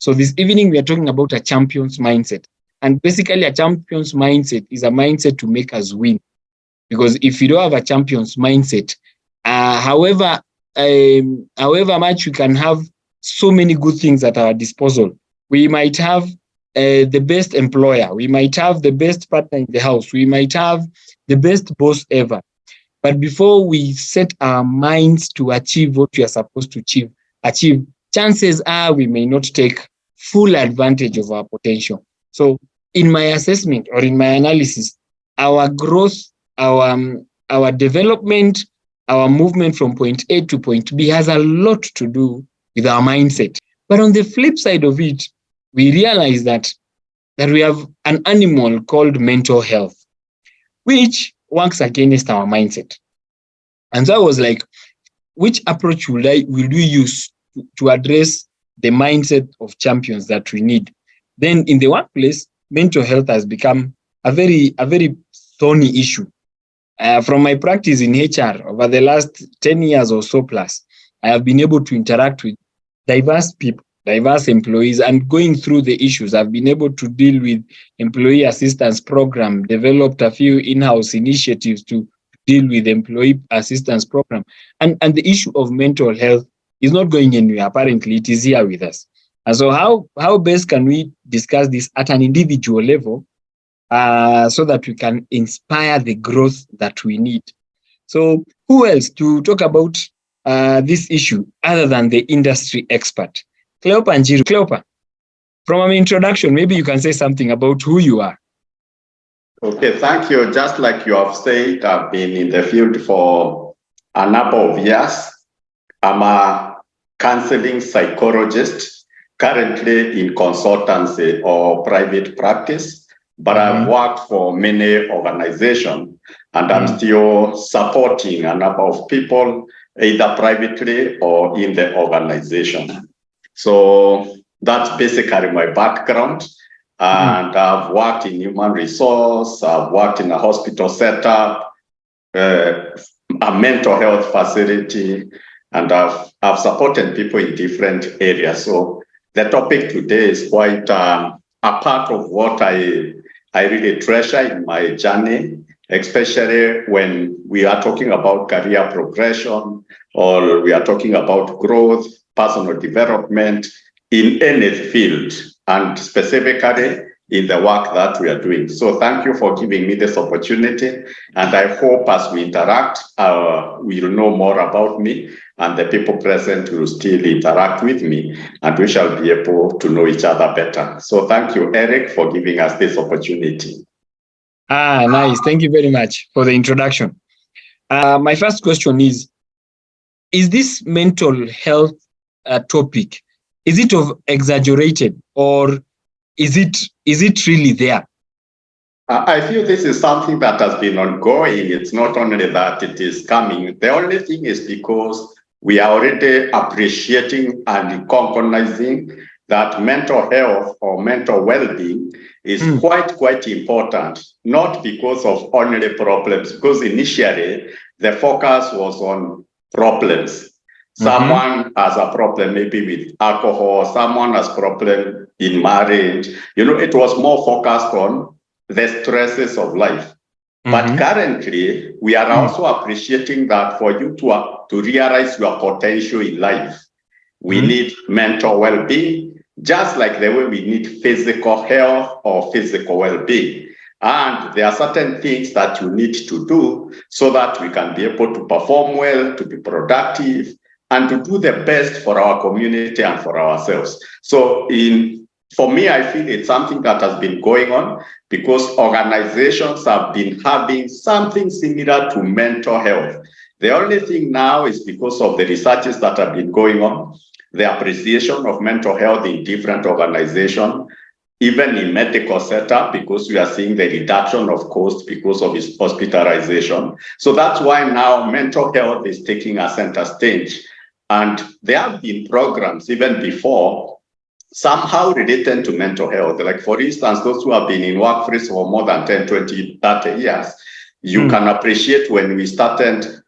So this evening, we are talking about a champion's mindset. And basically, a champion's mindset is a mindset to make us win. Because if you don't have a champion's mindset, however much we can have so many good things at our disposal, we might have the best employer, we might have the best partner in the house, we might have the best boss ever. But before we set our minds to achieve what we are supposed to achieve, chances are we may not take full advantage of our potential. So in my assessment or in my analysis, our growth, our development, our movement from point A to point B has a lot to do with our mindset. But on the flip side of it, we realize that we have an animal called mental health, which works against our mindset. And so I was like, which approach will we use to address the mindset of champions that we need? Then in the workplace, mental health has become a very thorny issue. From my practice in HR over the last 10 years or so plus, I have been able to interact with diverse people, diverse employees, and going through the issues. I've been able to deal with employee assistance program, developed a few in-house initiatives to deal with employee assistance program. And the issue of mental health is not going anywhere. Apparently, it is here with us. And so how best can we discuss this at an individual level so that we can inspire the growth that we need? So who else to talk about this issue other than the industry expert? Cleopa and Njiru. Cleopa, from an introduction, maybe you can say something about who you are. Okay, thank you. Just like you have said, I've been in the field for a number of years. I'm a counseling psychologist, currently in consultancy or private practice, but I've worked for many organizations, and I'm still supporting a number of people, either privately or in the organization. So that's basically my background. And I've worked in human resource, I've worked in a hospital setup, a mental health facility, and I've supported people in different areas. So the topic today is quite a part of what I really treasure in my journey, especially when we are talking about career progression or we are talking about growth, personal development in any field, and specifically in the work that we are doing. So thank you for giving me this opportunity. And I hope as we interact, we'll know more about me, and the people present will still interact with me, and we shall be able to know each other better. So thank you, Eric, for giving us this opportunity. Nice. Thank you very much for the introduction. My first question is this mental health topic, is it exaggerated, or is it really there? I feel this is something that has been ongoing. It's not only that it is coming. The only thing is because we are already appreciating and recognizing that mental health or mental well-being is quite important, not because of only problems, because initially the focus was on problems. Someone has a problem maybe with alcohol, someone has problem in marriage. It was more focused on the stresses of life. But currently, we are also appreciating that for you to realize your potential in life, we need mental well-being, just like the way we need physical health or physical well-being. And there are certain things that you need to do so that we can be able to perform well, to be productive, and to do the best for our community and for ourselves. So for me, I feel it's something that has been going on because organizations have been having something similar to mental health. The only thing now is because of the researches that have been going on, the appreciation of mental health in different organizations, even in medical setup, because we are seeing the reduction of cost because of its hospitalization. So that's why now mental health is taking a center stage. And there have been programs even before somehow related to mental health. Like, for instance, those who have been in workforce for more than 10, 20, 30 years, you can appreciate when HIV/AIDS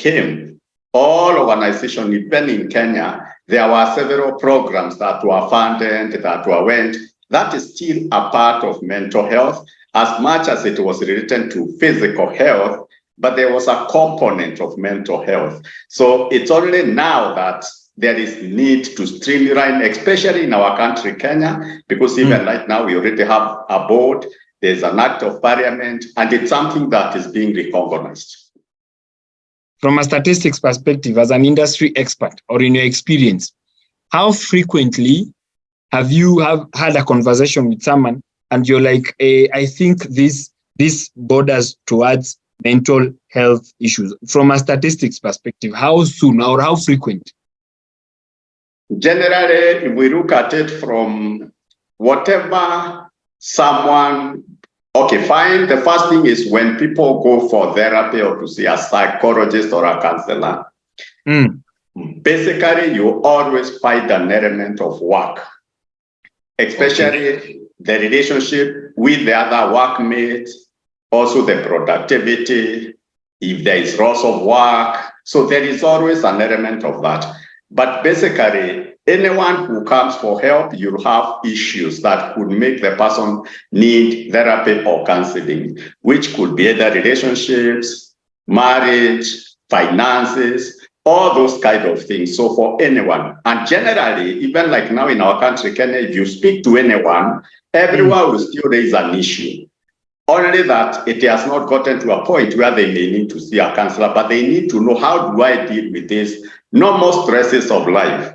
came, all organizations, even in Kenya, there were several programs that were funded, that were went. That is still a part of mental health, as much as it was related to physical health, but there was a component of mental health. So it's only now that there is need to streamline, especially in our country, Kenya, because even right now we already have a board, there's an act of parliament, and it's something that is being recognized. From a statistics perspective, as an industry expert or in your experience, how frequently have you had a conversation with someone and you're like, I think this borders towards mental health issues? From a statistics perspective, how soon or how frequent? Generally, if we look at it from whatever someone, okay, fine. The first thing is when people go for therapy or to see a psychologist or a counselor, basically you always find an element of work, especially the relationship with the other workmates, also the productivity, if there is loss of work. So there is always an element of that. But basically, anyone who comes for help, you have issues that could make the person need therapy or counseling, which could be either relationships, marriage, finances, all those kind of things. So for anyone, and generally, even like now in our country, Kenya, if you speak to anyone, everyone will still raise an issue. Only that it has not gotten to a point where they may need to see a counselor, but they need to know, how do I deal with this normal stresses of life?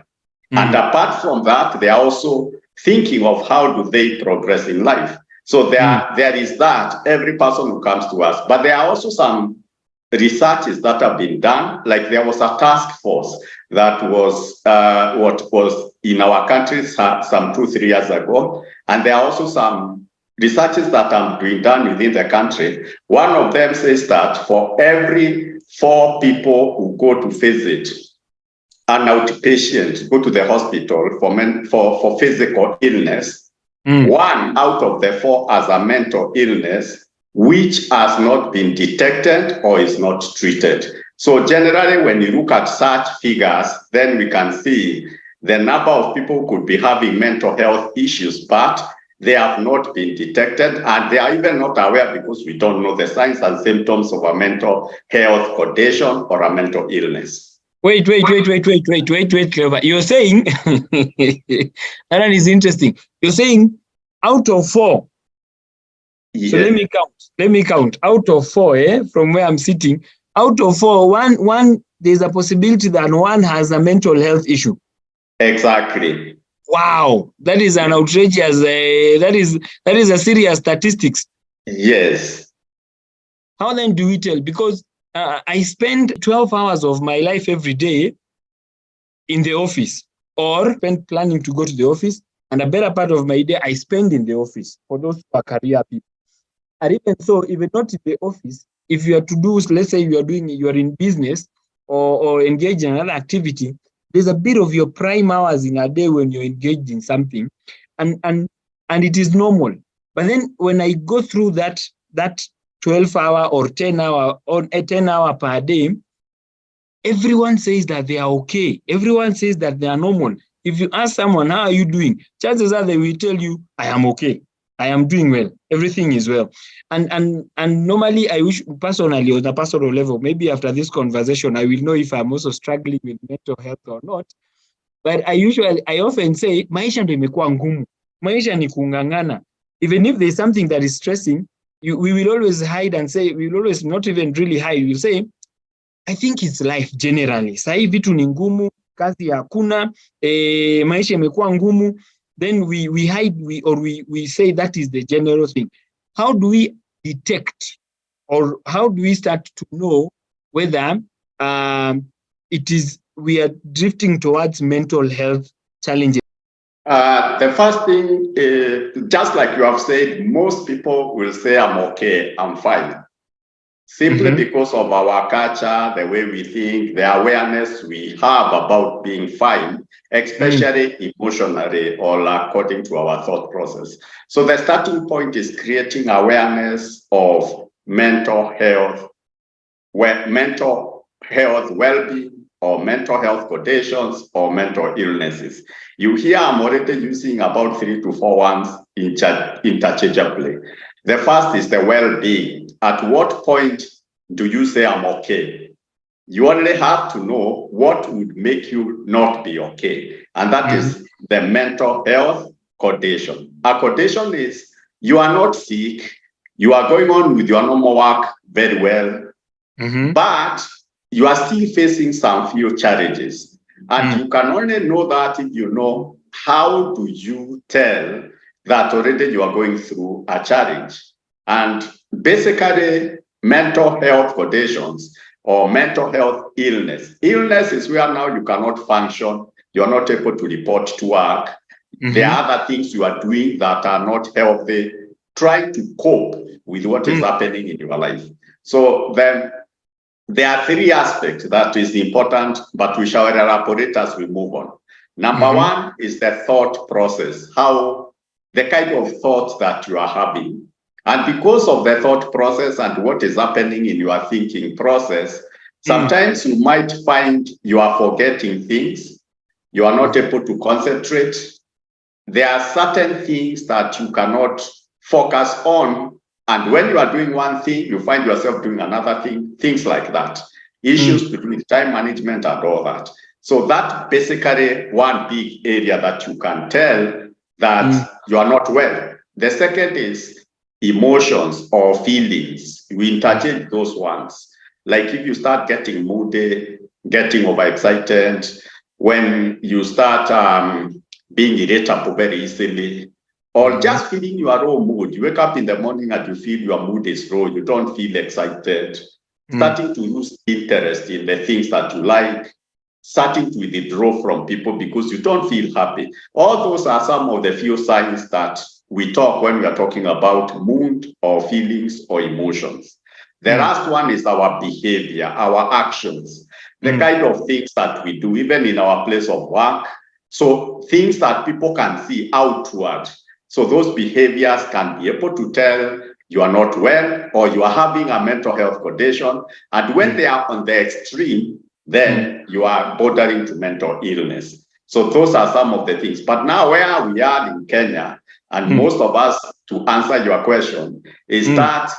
And apart from that, they are also thinking of how do they progress in life. So there is that, every person who comes to us. But there are also some researches that have been done, like there was a task force that was what was in our country some 2-3 years ago. And there are also some researches that are being done within the country. One of them says that for every 4 people who go to visit an outpatient, go to the hospital for physical illness, 1 out of the 4 has a mental illness which has not been detected or is not treated. So generally, when you look at such figures, then we can see the number of people who could be having mental health issues, but they have not been detected, and they are even not aware because we don't know the signs and symptoms of a mental health condition or a mental illness. Wait, Cleopa. You're saying, that is interesting. You're saying out of 4. Yes. So let me count. Out of 4, from where I'm sitting, out of 4, one there's a possibility that one has a mental health issue. Exactly. Wow, that is an outrageous. That is a serious statistics. Yes. How then do we tell? Because I spend 12 hours of my life every day in the office, or spend planning to go to the office, and a better part of my day I spend in the office for those who are career people. And even so, even not in the office, if you are to do, let's say you are in business or engaged in another activity, there's a bit of your prime hours in a day when you're engaged in something, and it is normal. But then when I go through that 12-hour or 10-hour or a 10-hour per day, everyone says that they are okay. Everyone says that they are normal. If you ask someone, how are you doing? Chances are they will tell you, I am okay. I am doing well. Everything is well. And normally, I wish personally on a personal level, maybe after this conversation, I will know if I'm also struggling with mental health or not. But I often say, maisha ndio imekuwa ngumu. Maisha ni kungangana. Even if there's something that is stressing, we will always hide and say, we will always not even really hide. We will say, I think it's life generally. Sahi vitu ni ngumu, kazi hakuna, maisha imekuwa ngumu. Then we hide, we say that is the general thing. How do we detect, or how do we start to know whether we are drifting towards mental health challenges? The first thing, just like you have said, most people will say, I'm okay, I'm fine. Simply because of our culture, the way we think, the awareness we have about being fine, especially emotionally or according to our thought process. So the starting point is creating awareness of mental health, well-being, or mental health conditions or mental illnesses. You hear I'm already using about 3 to 4 ones interchangeably. The first is the well-being. At what point do you say I'm okay? You only have to know what would make you not be okay. And that is the mental health condition. A condition is you are not sick, you are going on with your normal work very well, but you are still facing some few challenges. And you can only know that if you know how do you tell that already you are going through a challenge. And basically, mental health conditions or mental health illness. Illness is where now you cannot function, you're not able to report to work. There are other things you are doing that are not healthy, trying to cope with what is happening in your life. So then there are 3 aspects that is important, but we shall elaborate as we move on. Number 1 is the thought process, how the kind of thoughts that you are having. And because of the thought process and what is happening in your thinking process, sometimes you might find you are forgetting things, you are not able to concentrate. There are certain things that you cannot focus on. And when you are doing one thing, you find yourself doing another thing, things like that. Issues to do with time management and all that. So that's basically one big area that you can tell that you are not well. The second is emotions or feelings. We interchange those ones. Like if you start getting moody, getting overexcited, when you start being irritable very easily, or just feeling your own mood. You wake up in the morning and you feel your mood is low, you don't feel excited, starting to lose interest in the things that you like, starting to withdraw from people because you don't feel happy. All those are some of the few signs that we talk when we are talking about mood or feelings or emotions. The last one is our behavior, our actions, the kind of things that we do, even in our place of work. So things that people can see outward. So those behaviors can be able to tell you are not well or you are having a mental health condition. And when they are on the extreme, then you are bordering to mental illness. So those are some of the things. But now where we are in Kenya, and most of us, to answer your question, is that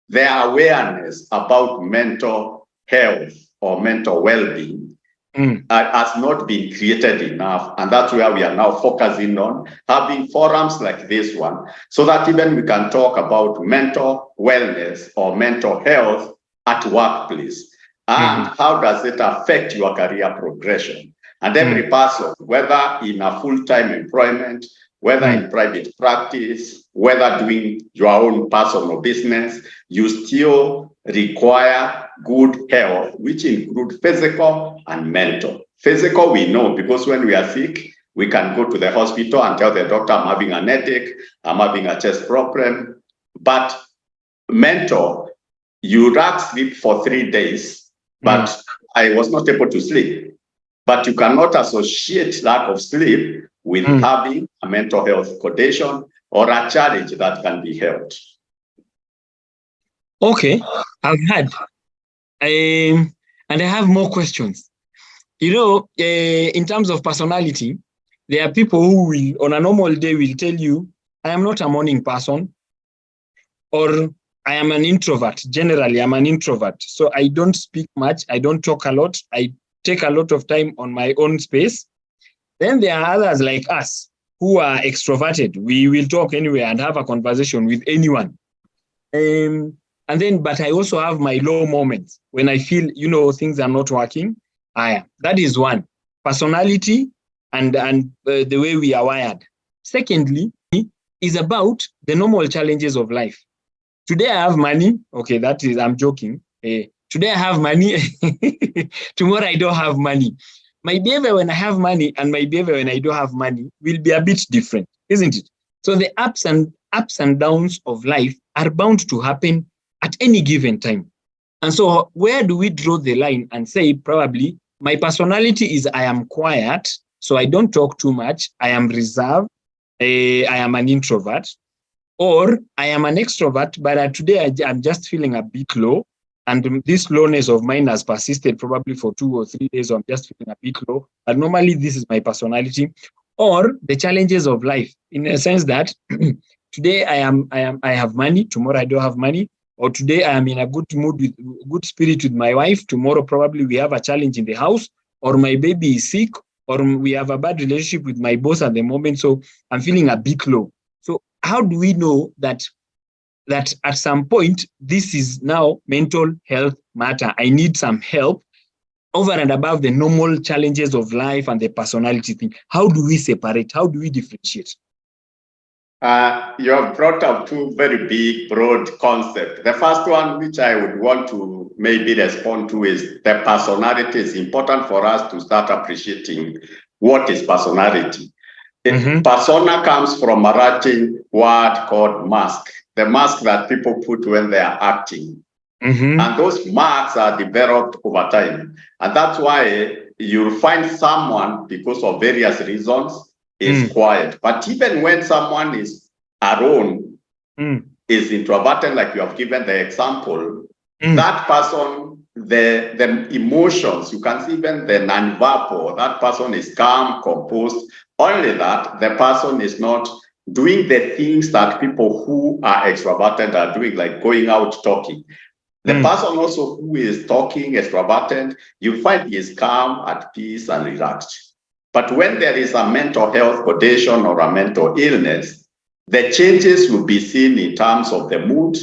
the awareness about mental health or mental well-being has not been created enough. And that's where we are now focusing on having forums like this one, so that even we can talk about mental wellness or mental health at workplace. And how does it affect your career progression? And every person, whether in a full-time employment, whether in private practice, whether doing your own personal business, you still require good health, which include physical and mental. Physical, we know, because when we are sick, we can go to the hospital and tell the doctor, I'm having an headache, I'm having a chest problem. But mental, you lack sleep for 3 days, but I was not able to sleep. But you cannot associate lack of sleep with having a mental health condition or a challenge that can be helped. Okay, I've had. And I have more questions. In terms of personality, there are people who will, on a normal day, will tell you, I am not a morning person, or I am an introvert. Generally, I'm an introvert. So I don't speak much. I don't talk a lot. I take a lot of time on my own space. Then there are others like us who are extroverted. We will talk anywhere and have a conversation with anyone. But I also have my low moments when I feel, things are not working. That is one. Personality and the way we are wired. Secondly, is about the normal challenges of life. Today I have money. Okay, I'm joking. Today I have money. Tomorrow I don't have money. My behavior when I have money and my behavior when I don't have money will be a bit different, isn't it? So the ups and downs of life are bound to happen at any given time. And so where do we draw the line and say, probably my personality is I am quiet, so I don't talk too much. I am reserved. I am an introvert. Or I am an extrovert, but today I'm just feeling a bit low. and this lowness of mine has persisted probably for 2 or 3 days, or I'm just feeling a bit low. And normally this is my personality. Or the challenges of life, in a sense that today I have money, tomorrow I don't have money, or today I am in a good mood with good spirit with my wife, tomorrow probably we have a challenge in the house, or my baby is sick, or we have a bad relationship with my boss at the moment, so I'm feeling a bit low. So how do we know that at some point this is now mental health matter? I need some help over and above the normal challenges of life and the personality thing. How do we separate? How do we differentiate? You have brought up two very big, broad concepts. The first one, which I would want to maybe respond to, is the personality. It's important for us to start appreciating what is personality. Persona comes from a Latin word called mask, the mask that people put when they are acting. And those marks are developed over time. And that's why you'll find someone, because of various reasons, is quiet. But even when someone is alone, is introverted, like you have given the example, that person, the emotions, you can see even the non-verbal, that person is calm, composed, only that the person is not doing the things that people who are extroverted are doing, like going out talking. The person also who is talking, extroverted, you find he is calm, at peace, and relaxed. But when there is a mental health condition or a mental illness, the changes will be seen in terms of the mood,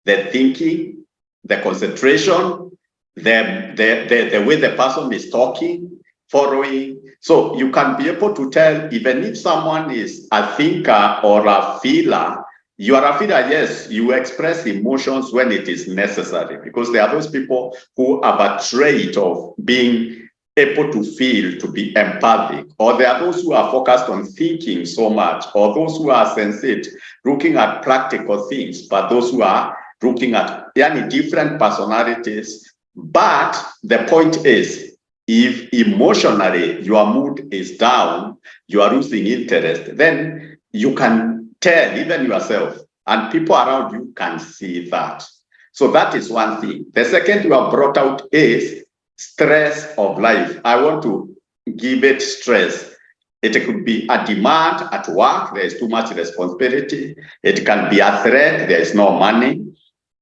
the thinking, the concentration, the way the person is talking, following. So you can be able to tell, even if someone is a thinker or a feeler, you are a feeler, yes, you express emotions when it is necessary, because there are those people who have a trait of being able to feel, to be empathic, or there are those who are focused on thinking so much, or those who are sensate, looking at practical things, but those who are looking at different personalities. But the point is, if emotionally your mood is down, you are losing interest, then you can tell even yourself, and people around you can see that. So that is one thing. The second you have brought out is stress of life. I want to give it stress. It could be a demand at work, there is too much responsibility. It can be a threat, there is no money.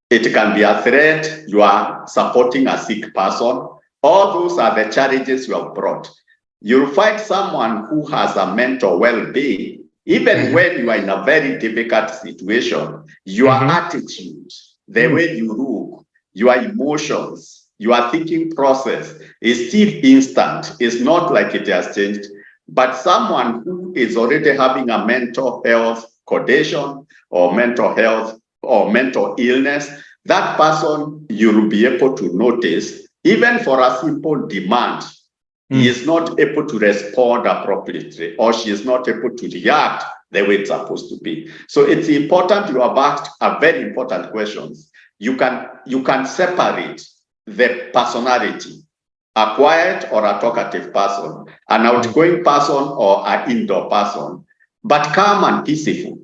It can be a threat, you are supporting a sick person. All those are the challenges you have brought. You'll find someone who has a mental well-being. Even when you are in a very difficult situation, your attitude, the way you look, your emotions, your thinking process is still instant. It's not like it has changed. But someone who is already having a mental health condition or mental health or mental illness, that person you'll be able to notice, even for a simple demand, he is not able to respond appropriately, or she is not able to react the way it's supposed to be. So it's important. You have asked a very important questions. You can separate the personality, a quiet or a talkative person, an outgoing person or an indoor person, but calm and peaceful.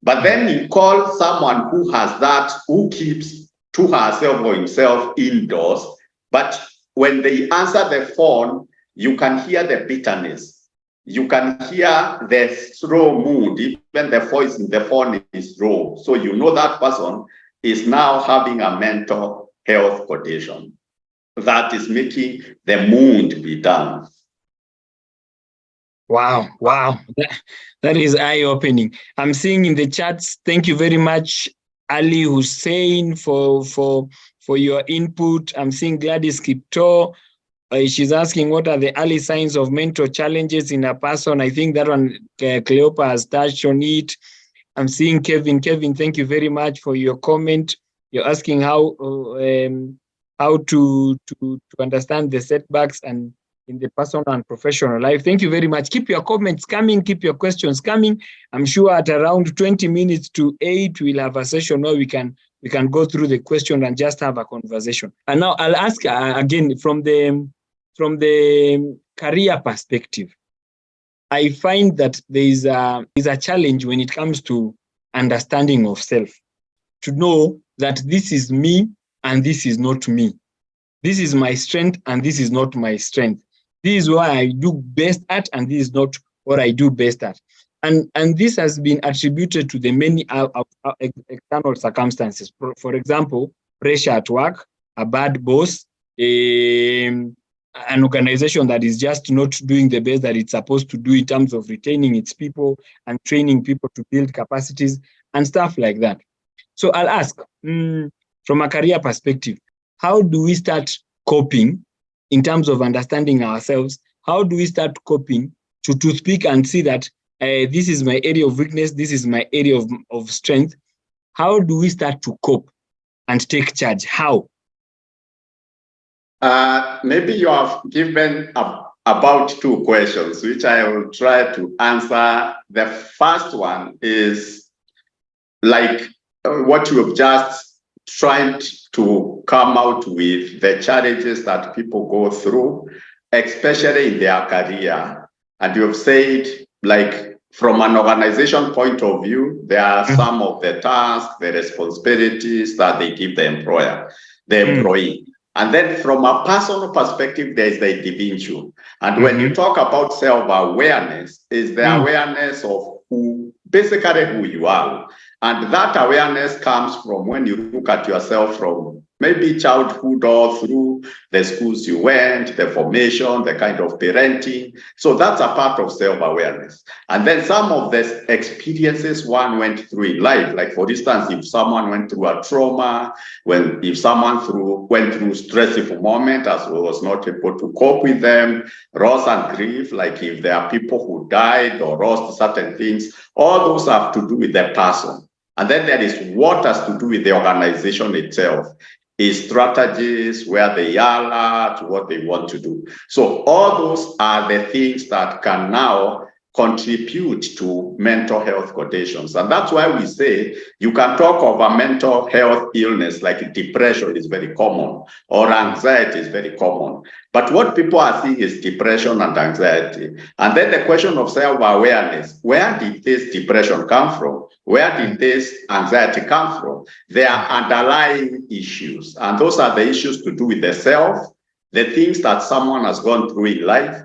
But then you call someone who has that, who keeps to herself or himself indoors, but when they answer the phone, you can hear the bitterness. You can hear the slow mood. Even the voice in the phone is low. So you know that person is now having a mental health condition that is making the mood be down. Wow. That is eye-opening. I'm seeing in the chats, thank you very much, Ali Hussein, for your input. I'm seeing Gladys Kipto. She's asking, what are the early signs of mental challenges in a person? I think that one, Cleopa has touched on it. I'm seeing Kevin. Kevin, thank you very much for your comment. You're asking how to understand the setbacks and in the personal and professional life. Thank you very much. Keep your comments coming. Keep your questions coming. I'm sure at around 20 minutes to 8, we'll have a session where we can go through the question and just have a conversation. And now I'll ask again from the career perspective. I find that there is a challenge when it comes to understanding of self, to know that this is me and this is not me. This is my strength, and this is not my strength. This is what I do best at, and this is not what I do best at. And this has been attributed to the many external circumstances. For example, pressure at work, a bad boss, an organization that is just not doing the best that it's supposed to do in terms of retaining its people and training people to build capacities and stuff like that. So I'll ask, from a career perspective, how do we start coping in terms of understanding ourselves? How do we start coping to speak and see that this is my area of weakness, this is my area of strength? How do we start to cope and take charge? How? Maybe you have given about two questions, which I will try to answer. The first one is like what you have just tried to come out with, the challenges that people go through, especially in their career. And you have said, like, from an organization point of view, there are some of the tasks, the responsibilities that they give the employer, the employee. And then from a personal perspective, there is the individual. And when you talk about self-awareness, is the awareness of basically who you are. And that awareness comes from when you look at yourself from maybe childhood or through the schools you went, the formation, the kind of parenting. So that's a part of self-awareness. And then some of the experiences one went through in life, like for instance, if someone went through a trauma, if someone went through stressful moment as well, was not able to cope with them, loss and grief, like if there are people who died or lost certain things, all those have to do with the person. And then there is what has to do with the organization itself, is strategies, where they are at, what they want to do. So all those are the things that can now contribute to mental health conditions. And that's why we say you can talk of a mental health illness like depression is very common, or anxiety is very common. But what people are seeing is depression and anxiety. And then the question of self-awareness, where did this depression come from? Where did this anxiety come from? There are underlying issues, and those are the issues to do with the self, the things that someone has gone through in life,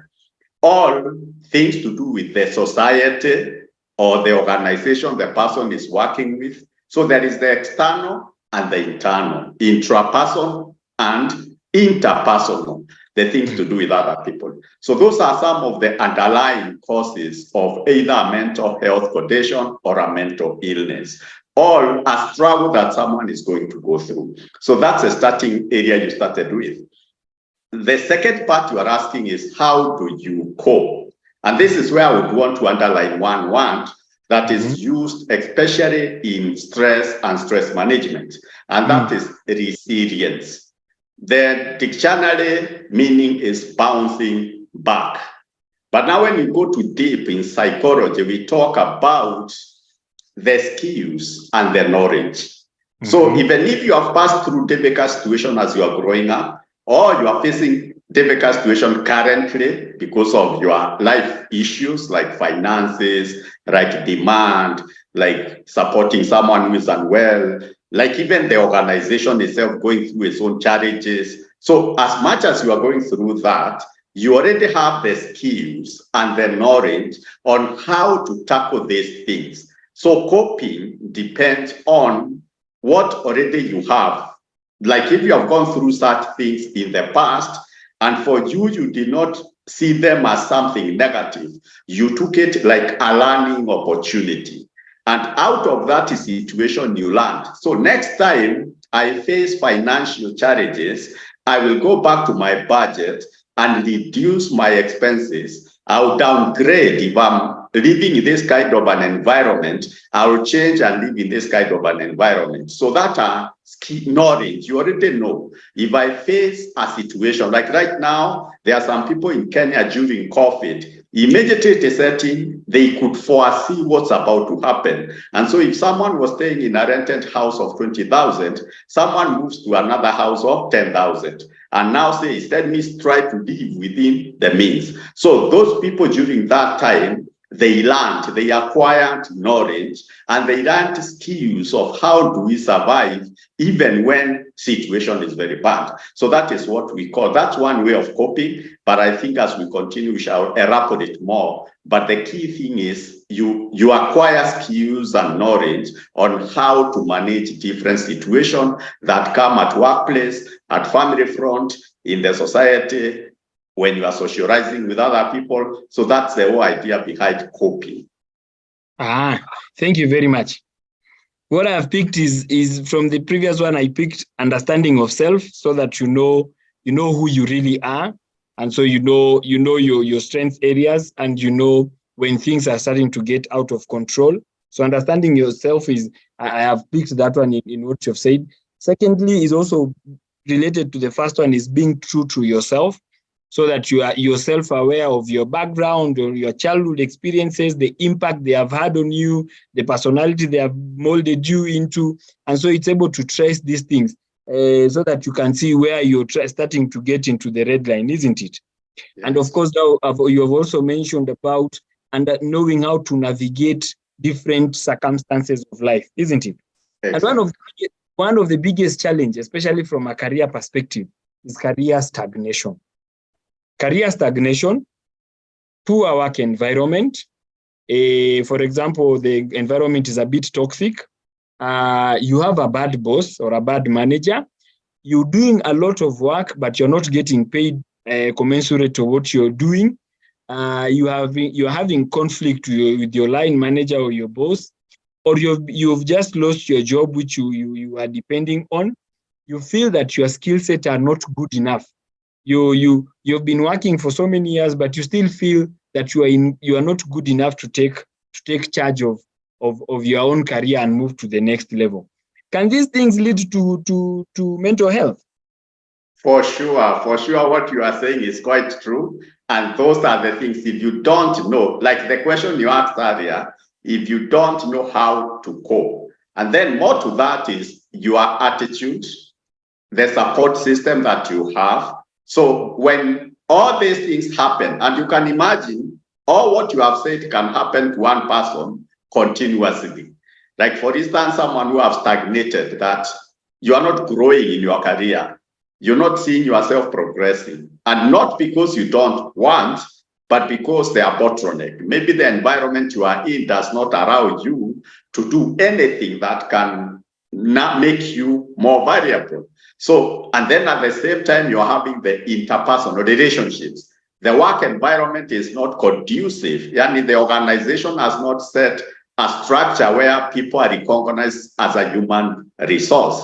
all things to do with the society or the organization the person is working with. So there is the external and the internal, intrapersonal and interpersonal, the things to do with other people. So those are some of the underlying causes of either a mental health condition or a mental illness, or a struggle that someone is going to go through. So that's a starting area you started with. The second part you are asking is, how do you cope? And this is where I would want to underline one word that is used especially in stress and stress management, and that is resilience. The dictionary meaning is bouncing back. But now when you go too deep in psychology, we talk about the skills and the knowledge. So even if you have passed through difficult situations as you are growing up, or you are facing difficult situation currently because of your life issues like finances, like demand, like supporting someone who is unwell, like even the organization itself going through its own challenges. So as much as you are going through that, you already have the skills and the knowledge on how to tackle these things. So coping depends on what already you have. Like if you have gone through such things in the past, and for you, you did not see them as something negative, you took it like a learning opportunity. And out of that situation, you learned. So next time I face financial challenges, I will go back to my budget and reduce my expenses. I'll downgrade. If I'm living in this kind of an environment, I'll change and live in this kind of an environment. So that knowledge, you already know. If I face a situation, like right now, there are some people in Kenya during COVID, immediately setting, they could foresee what's about to happen. And so if someone was staying in a rented house of 20,000, someone moves to another house of 10,000. And now says, let me try to live within the means. So those people during that time, they learned, they acquired knowledge, and they learned skills of how do we survive even when situation is very bad. So that is what we call, that's one way of coping. But I think as we continue, we shall elaborate more. But the key thing is you acquire skills and knowledge on how to manage different situations that come at workplace, at family front, in the society, when you are socializing with other people. So that's the whole idea behind coping. Thank you very much. What I have picked is from the previous one. I picked understanding of self, so that you know who you really are, and so you know your strength areas, and you know when things are starting to get out of control. So understanding yourself is, I have picked that one in what you've said. Secondly, is also related to the first one, is being true to yourself, so that you are yourself aware of your background or your childhood experiences, the impact they have had on you, the personality they have molded you into. And so it's able to trace these things so that you can see where you're starting to get into the red line, isn't it? Yes. And of course, now you have also mentioned about knowing how to navigate different circumstances of life, isn't it? Exactly. And one of the biggest challenges, especially from a career perspective, is career stagnation. Career stagnation, poor work environment. For example, the environment is a bit toxic. You have a bad boss or a bad manager. You're doing a lot of work, but you're not getting paid commensurate to what you're doing. You're having conflict with your line manager or your boss, or you've just lost your job, which you are depending on. You feel that your skill set are not good enough. You've been working for so many years, but you still feel that you are not good enough to take charge of your own career and move to the next level. Can these things lead to mental health? For sure, what you are saying is quite true. And those are the things, if you don't know, like the question you asked earlier, if you don't know how to cope. And then more to that is your attitude, the support system that you have. So when all these things happen, and you can imagine all what you have said can happen to one person continuously. Like, for instance, someone who have stagnated, that you are not growing in your career. You're not seeing yourself progressing. And not because you don't want, but because they are bottleneck. Maybe the environment you are in does not allow you to do anything that can not make you more valuable. So, and then at the same time, you're having the interpersonal relationships. The work environment is not conducive. Yani the organization has not set a structure where people are recognized as a human resource.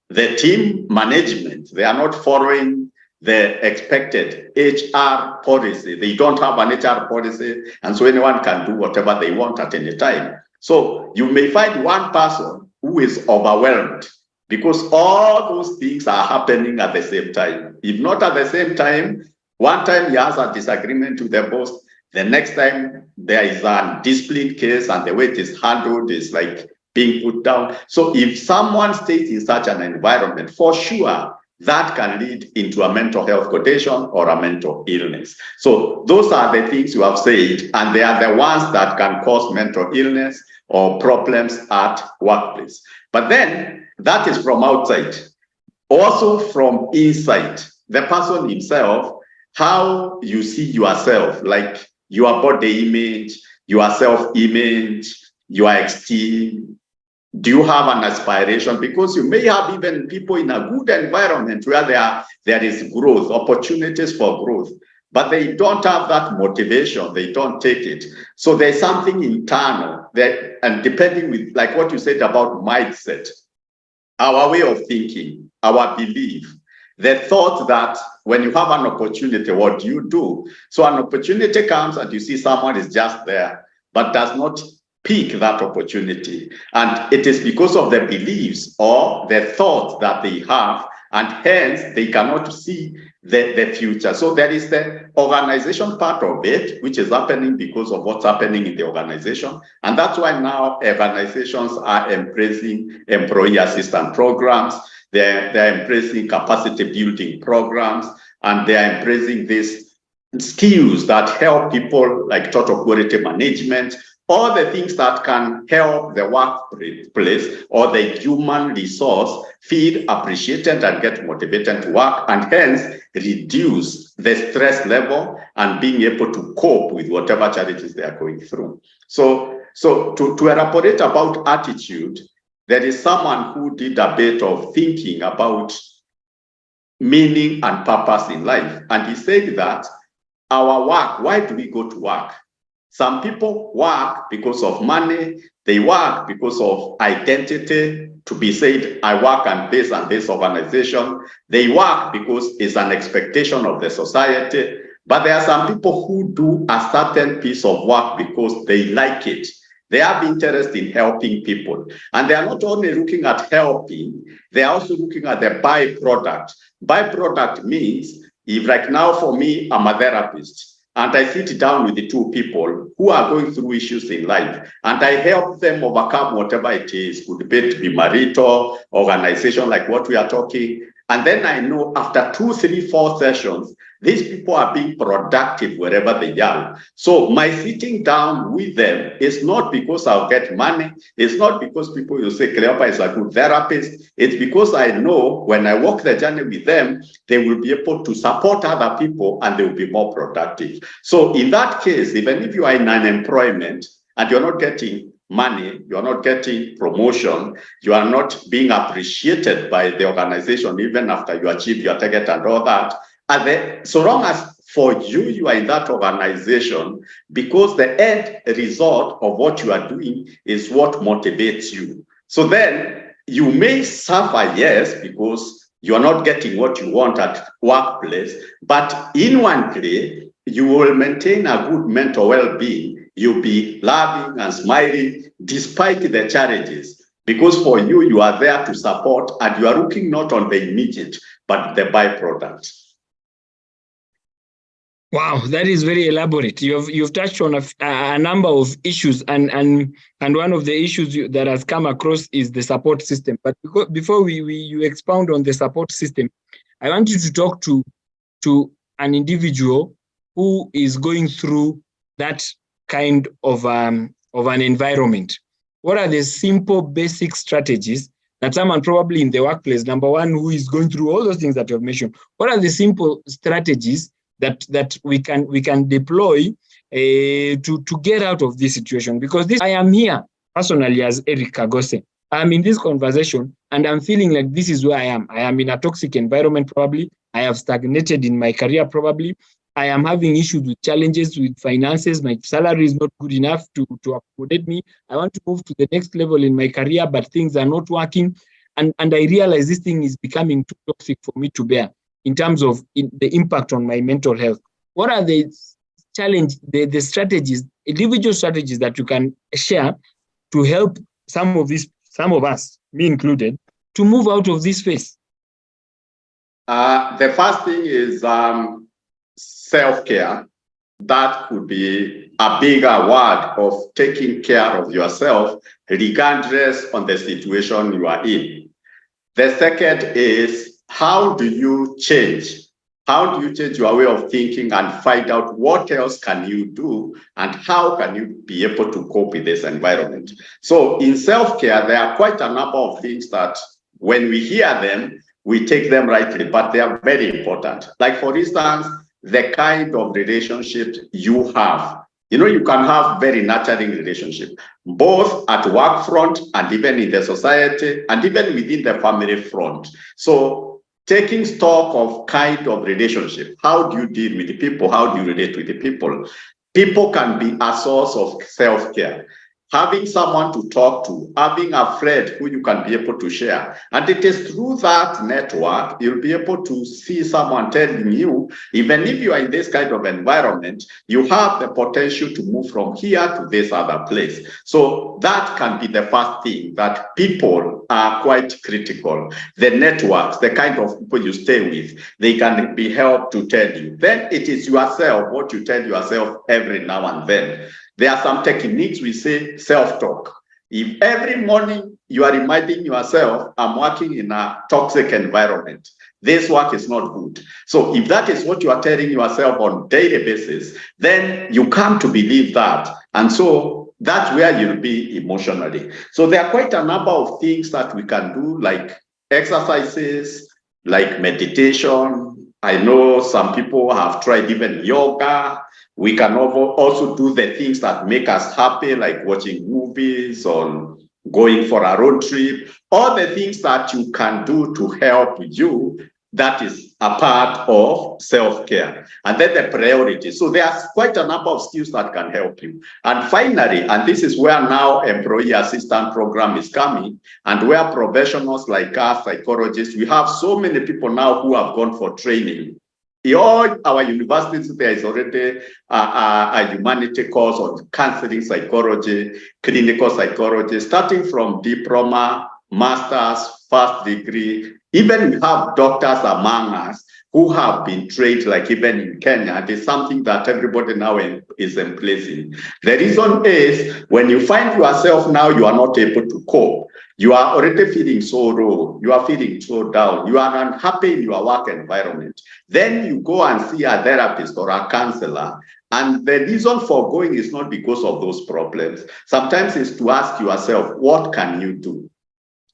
The team management, they are not following the expected HR policy. They don't have an HR policy, and so anyone can do whatever they want at any time. So you may find one person who is overwhelmed because all those things are happening at the same time. If not at the same time, one time he has a disagreement with the boss, the next time there is a discipline case and the way it is handled is like being put down. So if someone stays in such an environment, for sure, that can lead into a mental health condition or a mental illness. So those are the things you have said, and they are the ones that can cause mental illness or problems at workplace. But then that is from outside. Also from inside, the person himself, how you see yourself, like your body image, your self-image, your esteem. Do you have an aspiration? Because you may have even people in a good environment where there is growth, opportunities for growth, but they don't have that motivation. They don't take it. So there's something internal that, and depending with like what you said about mindset, our way of thinking, our belief, the thought that when you have an opportunity, what do you do? So an opportunity comes and you see someone is just there, but does not pick that opportunity. And it is because of the beliefs or the thoughts that they have, and hence they cannot see the future. So there is the organization part of it, which is happening because of what's happening in the organization. And that's why now organizations are embracing employee assistance programs. They're embracing capacity building programs, and they're embracing these skills that help people like total quality management, all the things that can help the workplace or the human resource feel appreciated and get motivated to work, and hence reduce the stress level and being able to cope with whatever challenges they are going through. So to elaborate about attitude, there is someone who did a bit of thinking about meaning and purpose in life. And he said that our work, why do we go to work? Some people work because of money. They work because of identity, to be said, I work and this organization. They work because it's an expectation of the society. But there are some people who do a certain piece of work because they like it. They have interest in helping people. And they are not only looking at helping, they are also looking at the byproduct. Byproduct means, if like now for me, I'm a therapist, and I sit down with the two people who are going through issues in life, and I help them overcome whatever it is, could be marital, organization, like what we are talking. And then I know after 2, 3, 4 sessions, these people are being productive wherever they are. So my sitting down with them is not because I'll get money. It's not because people will say Cleopa is a good therapist. It's because I know when I walk the journey with them, they will be able to support other people and they will be more productive. So in that case, even if you are in unemployment and you're not getting money, you're not getting promotion, you are not being appreciated by the organization even after you achieve your target and all that, so long as for you are in that organization, because the end result of what you are doing is what motivates you. So then you may suffer, yes, because you are not getting what you want at workplace, but inwardly, you will maintain a good mental well-being. You'll be laughing and smiling despite the challenges, because for you, you are there to support and you are looking not on the immediate, but the byproduct. Wow, that is very elaborate. You've touched on a number of issues, and one of the issues that has come across is the support system. But before you expound on the support system, I want you to talk to an individual who is going through that kind of an environment. What are the simple, basic strategies that someone probably in the workplace, number one, who is going through all those things that you have mentioned, what are the simple strategies that we can deploy to get out of this situation? Because I am here personally as Erick Kagose. I'm in this conversation and I'm feeling like this is where I am. I am in a toxic environment probably. I have stagnated in my career probably. I am having issues with challenges with finances. My salary is not good enough to accommodate me. I want to move to the next level in my career, but things are not working. And I realize this thing is becoming too toxic for me to bear in terms of the impact on my mental health. What are the the strategies, individual strategies that you can share to help some of us, me included, to move out of this phase? The first thing is self-care. That could be a bigger word of taking care of yourself, regardless on the situation you are in. The second is, how do you change? How do you change your way of thinking and find out what else can you do and how can you be able to cope with this environment? So in self-care, there are quite a number of things that when we hear them, we take them lightly, but they are very important. Like for instance, the kind of relationship you have. You know, you can have very nurturing relationship, both at work front and even in the society and even within the family front. So taking stock of kind of relationship, how do you deal with the people? How do you relate with the people? People can be a source of self-care. Having someone to talk to, having a friend who you can be able to share. And it is through that network, you'll be able to see someone telling you, even if you are in this kind of environment, you have the potential to move from here to this other place. So that can be the first thing, that people are quite critical. The networks, the kind of people you stay with, they can be helped to tell you. Then it is yourself, what you tell yourself every now and then. There are some techniques we say self-talk. If every morning you are reminding yourself, I'm working in a toxic environment, this work is not good. So if that is what you are telling yourself on a daily basis, then you come to believe that. And so That's where you'll be emotionally. So there are quite a number of things that we can do, like exercises, like meditation. I know some people have tried even yoga. We can also do the things that make us happy, like watching movies or going for a road trip, all the things that you can do to help you. That is a part of self-care. And then the priorities. So there's quite a number of skills that can help you. And finally, and this is where now employee assistance program is coming, and where professionals like us, psychologists, we have so many people now who have gone for training. In all our universities, there is already a humanity course on counseling psychology, clinical psychology, starting from diploma, master's, first degree. Even we have doctors among us who have been trained, like even in Kenya. It is something that everybody now is emplacing. The reason is when you find yourself now, you are not able to cope. You are already feeling so low. You are feeling so down. You are unhappy in your work environment. Then you go and see a therapist or a counselor. And the reason for going is not because of those problems. Sometimes it's to ask yourself, what can you do?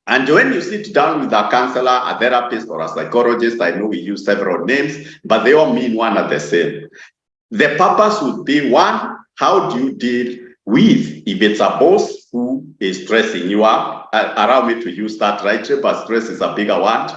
And when you sit down with a counselor, a therapist, or a psychologist, I know we use several names, but they all mean one and the same. The purpose would be, one, how do you deal with, if it's a boss who is stressing you up, allow me to use that rightly, but stress is a bigger one.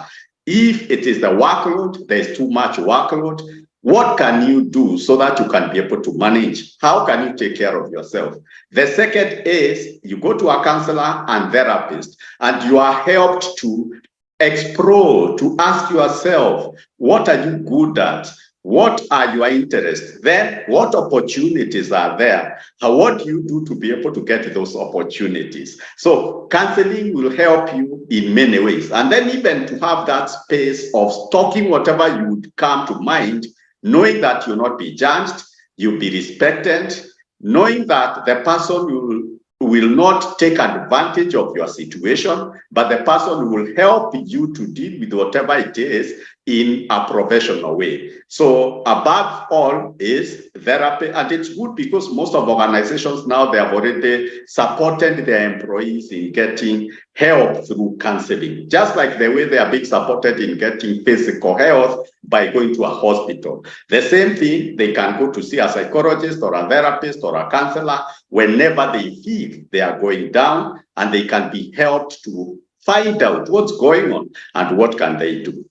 If it is the workload, there's too much workload, what can you do so that you can be able to manage? How can you take care of yourself? The second is you go to a counselor and therapist, and you are helped to explore, to ask yourself, what are you good at? What are your interests? Then what opportunities are there? What do you do to be able to get those opportunities? So counseling will help you in many ways. And then even to have that space of talking whatever you would come to mind, knowing that you'll not be judged, you'll be respected, knowing that the person will not take advantage of your situation, but the person will help you to deal with whatever it is in a professional way. So above all is therapy, and it's good because most of organizations now, they have already supported their employees in getting help through counseling, just like the way they are being supported in getting physical health by going to a hospital. The same thing, they can go to see a psychologist or a therapist or a counselor whenever they feel they are going down, and they can be helped to find out what's going on and what can they do.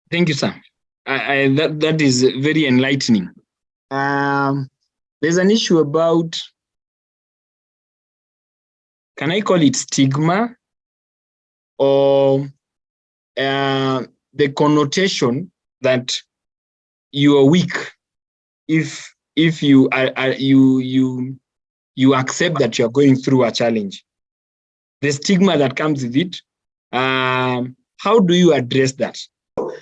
Thank you, sir. That is very enlightening. There's an issue about, can I call it stigma, or the connotation that you are weak if you you accept that you are going through a challenge. The stigma that comes with it. How do you address that?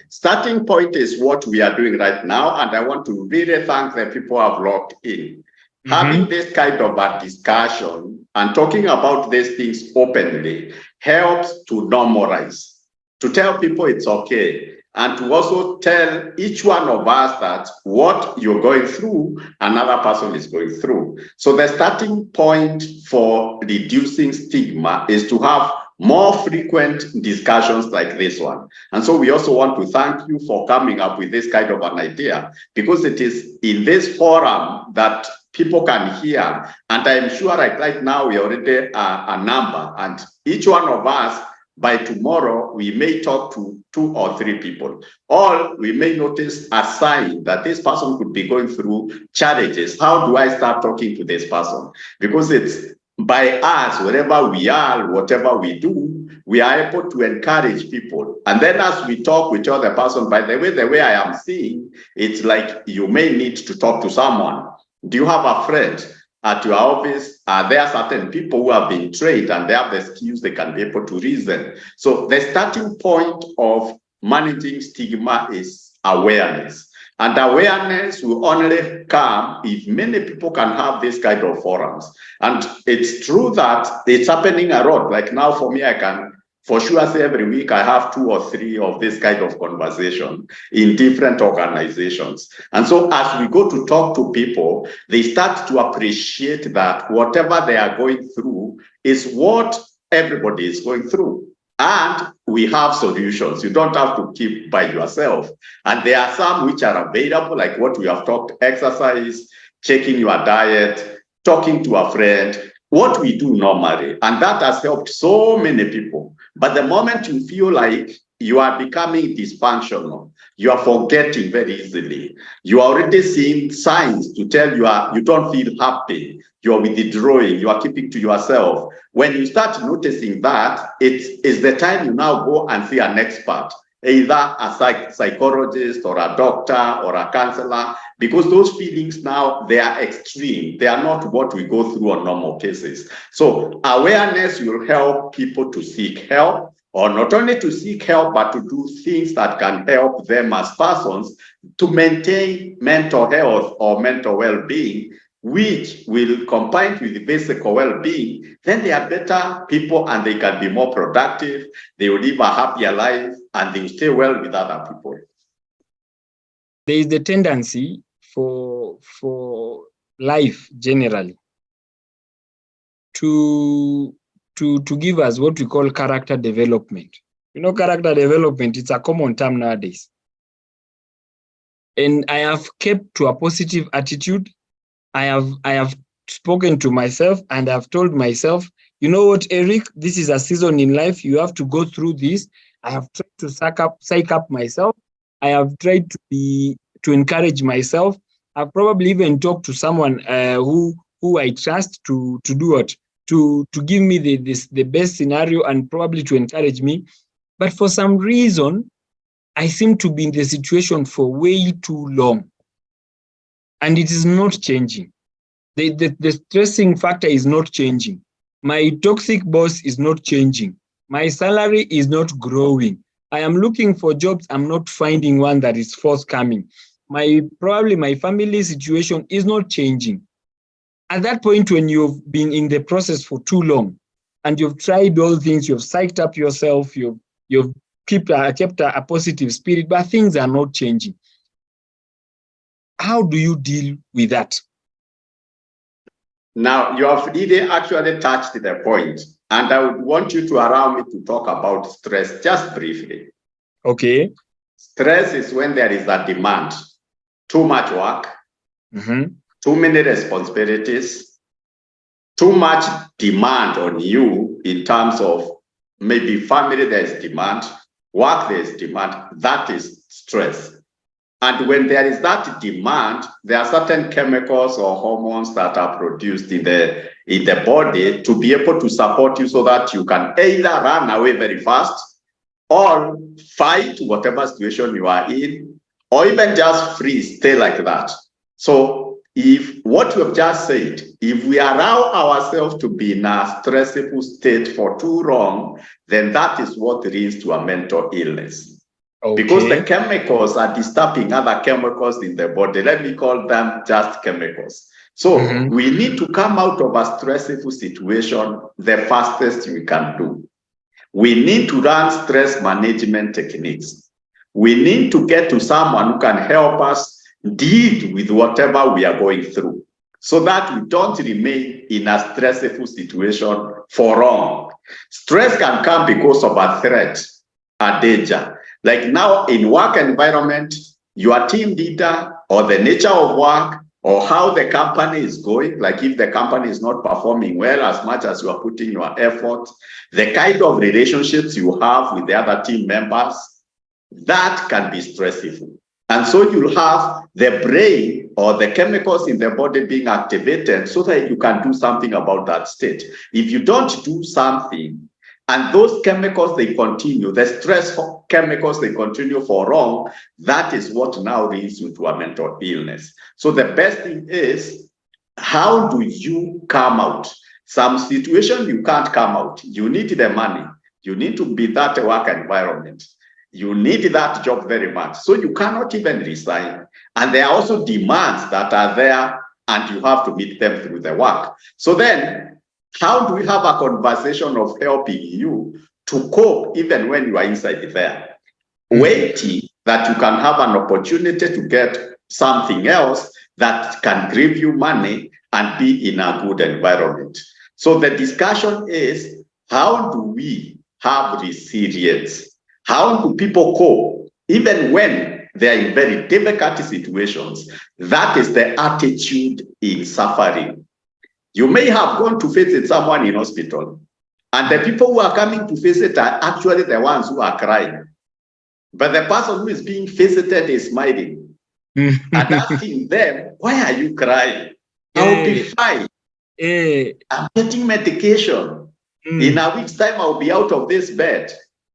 Starting point is what we are doing right now, and I want to really thank the people who have logged in. Having this kind of a discussion and talking about these things openly helps to normalize, to tell people it's okay, and to also tell each one of us that what you're going through, another person is going through. So the starting point for reducing stigma is to have more frequent discussions like this one. And so we also want to thank you for coming up with this kind of an idea, because it is in this forum that people can hear. And I'm sure right now we already a number, and each one of us, by tomorrow, we may talk to 2 or 3 people. Or we may notice a sign that this person could be going through challenges. How do I start talking to this person? Because it's by us, wherever we are, whatever we do, we are able to encourage people. And then as we talk with other person, by the way I am seeing, it's like you may need to talk to someone. Do you have a friend at your office? Are there certain people who have been trained and they have the skills, they can be able to reason? So the starting point of managing stigma is awareness. And awareness will only come if many people can have this kind of forums. And it's true that it's happening a lot. Like now for me, I can For sure, say every week I have 2 or 3 of this kind of conversation in different organizations. And so as we go to talk to people, they start to appreciate that whatever they are going through is what everybody is going through. And we have solutions. You don't have to keep by yourself. And there are some which are available, like what we have talked: exercise, checking your diet, talking to a friend, what we do normally. And that has helped so many people. But the moment you feel like you are becoming dysfunctional, you are forgetting very easily, you are already seeing signs to tell you don't feel happy, you are withdrawing, you are keeping to yourself. When you start noticing that, it's the time you now go and see an expert, either a psychologist or a doctor or a counselor, because those feelings now, they are extreme. They are not what we go through on normal cases. So awareness will help people to seek help, or not only to seek help, but to do things that can help them as persons to maintain mental health or mental well-being, which will combine with the physical well-being. Then they are better people and they can be more productive. They will live a happier life and they will stay well with other people. There is the tendency for life generally to give us what we call character development. You know, character development, it's a common term nowadays. And I have kept to a positive attitude. I have spoken to myself and I've told myself, you know what, Eric, this is a season in life. You have to go through this. I have tried to psych up myself. I have tried to encourage myself. I've probably even talked to someone who I trust to do what, to give me the best scenario and probably to encourage me. But for some reason, I seem to be in the situation for way too long. And it is not changing. The stressing factor is not changing. My toxic boss is not changing. My salary is not growing. I am looking for jobs. I'm not finding one that is forthcoming. Probably my family situation is not changing. At that point, when you've been in the process for too long and you've tried all things, you've psyched up yourself, you've kept a positive spirit, but things are not changing. How do you deal with that? Now, you have really actually touched the point, and I would want you to allow me to talk about stress just briefly. Okay. Stress is when there is a demand, too much work, too many responsibilities, too much demand on you in terms of maybe family, there is demand, work, there is demand. That is stress. And when there is that demand, there are certain chemicals or hormones that are produced in the body to be able to support you so that you can either run away very fast or fight whatever situation you are in, or even just freeze, stay like that. So if what you have just said, if we allow ourselves to be in a stressful state for too long, then that is what leads to a mental illness. Okay. Because the chemicals are disturbing other chemicals in the body. Let me call them just chemicals. So we need to come out of a stressful situation the fastest we can do. We need to learn stress management techniques. We need to get to someone who can help us deal with whatever we are going through so that we don't remain in a stressful situation for long. Stress can come because of a threat, a danger. Like now in work environment, your team leader or the nature of work or how the company is going, like if the company is not performing well as much as you are putting your effort, the kind of relationships you have with the other team members, that can be stressful. And so you'll have the brain or the chemicals in the body being activated so that you can do something about that state. If you don't do something, and those chemicals, they continue, the stress chemicals, they continue for long, that is what now leads you to a mental illness. So the best thing is, how do you come out? Some situation you can't come out. You need the money. You need to be that work environment. You need that job very much. So you cannot even resign. And there are also demands that are there and you have to meet them through the work. So then, how do we have a conversation of helping you to cope even when you are inside there. Waiting that you can have an opportunity to get something else that can give you money and be in a good environment. So the discussion is, how do we have resilience? How do people cope even when they are in very difficult situations? That is the attitude in suffering. You may have gone to visit someone in hospital, and the people who are coming to visit are actually the ones who are crying. But the person who is being visited is smiling and asking them, why are you crying? I'll be fine. I'm getting medication. In a week's time, I'll be out of this bed.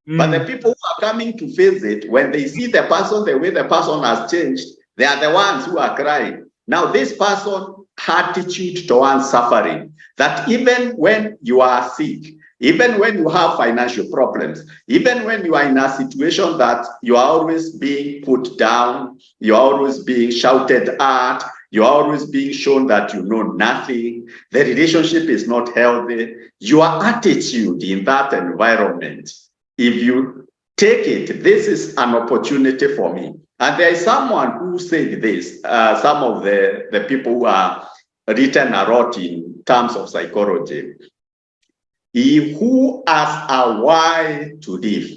But the people who are coming to visit, when they see the person, the way the person has changed, they are the ones who are crying. Now, this person attitude towards suffering, that even when you are sick, even when you have financial problems, even when you are in a situation that you are always being put down, you are always being shouted at, you are always being shown that you know nothing, the relationship is not healthy, your attitude in that environment, if you take it, this is an opportunity for me. And there is someone who said this, some of the people who are written a lot in terms of psychology. He who has a why to live.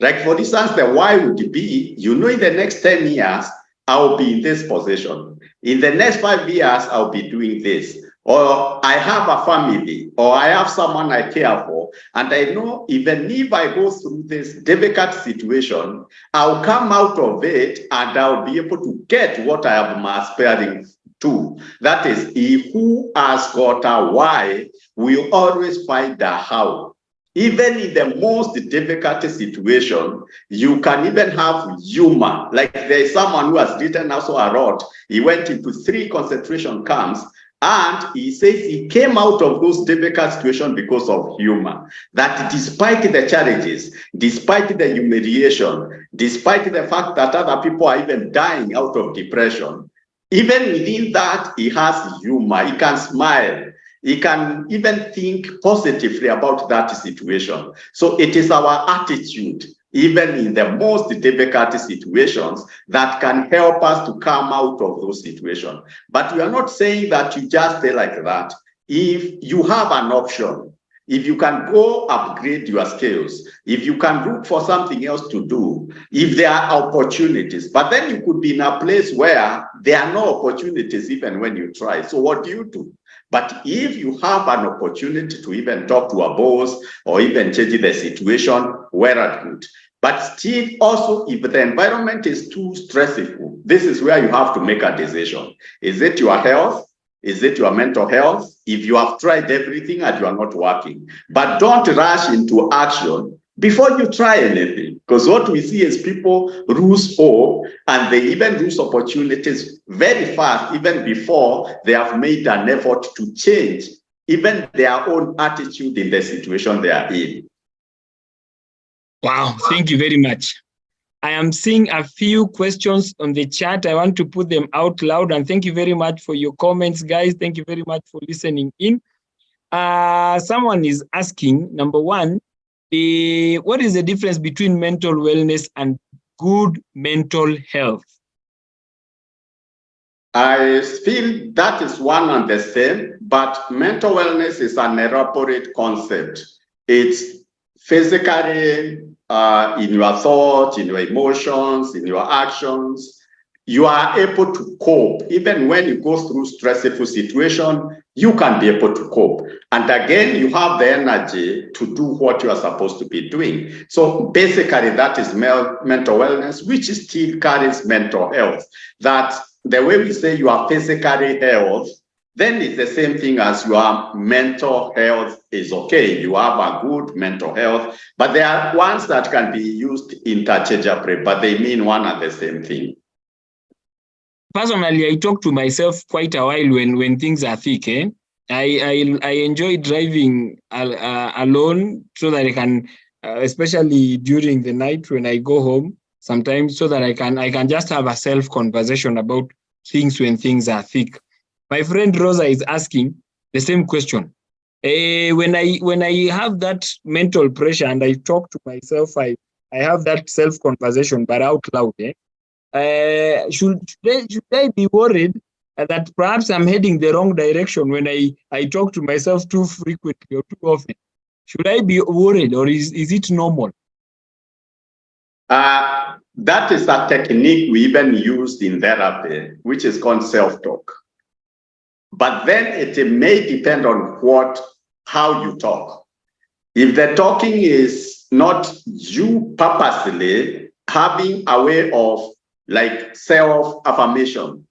Like, for instance, the why would be, you know, in the next 10 years, I'll be in this position. In the next 5 years, I'll be doing this. Or I have a family, or I have someone I care for, and I know even if I go through this difficult situation, I'll come out of it and I'll be able to get what I am aspiring to. That is, he who has got a why will always find a how. Even in the most difficult situation, you can even have humor. Like, there is someone who has written also a lot. He went into 3 concentration camps, and he says he came out of those difficult situations because of humor. That despite the challenges, despite the humiliation, despite the fact that other people are even dying out of depression, even within that, he has humor. He can smile. He can even think positively about that situation. So it is our attitude, even in the most difficult situations, that can help us to come out of those situations. But we are not saying that you just stay like that. If you have an option, if you can go upgrade your skills, if you can look for something else to do, if there are opportunities, but then you could be in a place where there are no opportunities even when you try. So what do you do? But if you have an opportunity to even talk to a boss or even change the situation, well and good. But still, also, if the environment is too stressful, this is where you have to make a decision. Is it your health? Is it your mental health? If you have tried everything and you are not working, but don't rush into action before you try anything. Because what we see is people lose hope, and they even lose opportunities very fast, even before they have made an effort to change even their own attitude in the situation they are in. Wow, thank you very much. I am seeing a few questions on the chat. I want to put them out loud, and thank you very much for your comments, guys. Thank you very much for listening in. Someone is asking, number one, what is the difference between mental wellness and good mental health? I feel that is one and the same, but mental wellness is an elaborate concept. It's physically in your thoughts, in your emotions, in your actions. You are able to cope. Even when you go through stressful situation, you can be able to cope. And again, you have the energy to do what you are supposed to be doing. So basically, that is mental wellness, which still carries mental health. That the way we say you are physically health, then it's the same thing as your mental health is okay. You have a good mental health, but there are ones that can be used interchangeably, but they mean one and the same thing. Personally, I talk to myself quite a while when things are thick. I enjoy driving alone, so that I can, especially during the night when I go home, sometimes, so that I can just have a self conversation about things when things are thick. My friend Rosa is asking the same question. When I have that mental pressure and I talk to myself, I have that self conversation, but out loud. Should I be worried that perhaps I'm heading the wrong direction when I talk to myself too frequently or too often? Should I be worried, or is it normal? That is a technique we even used in therapy, which is called self-talk. But then it may depend on how you talk. If the talking is not you purposely having a way of like self-affirmation,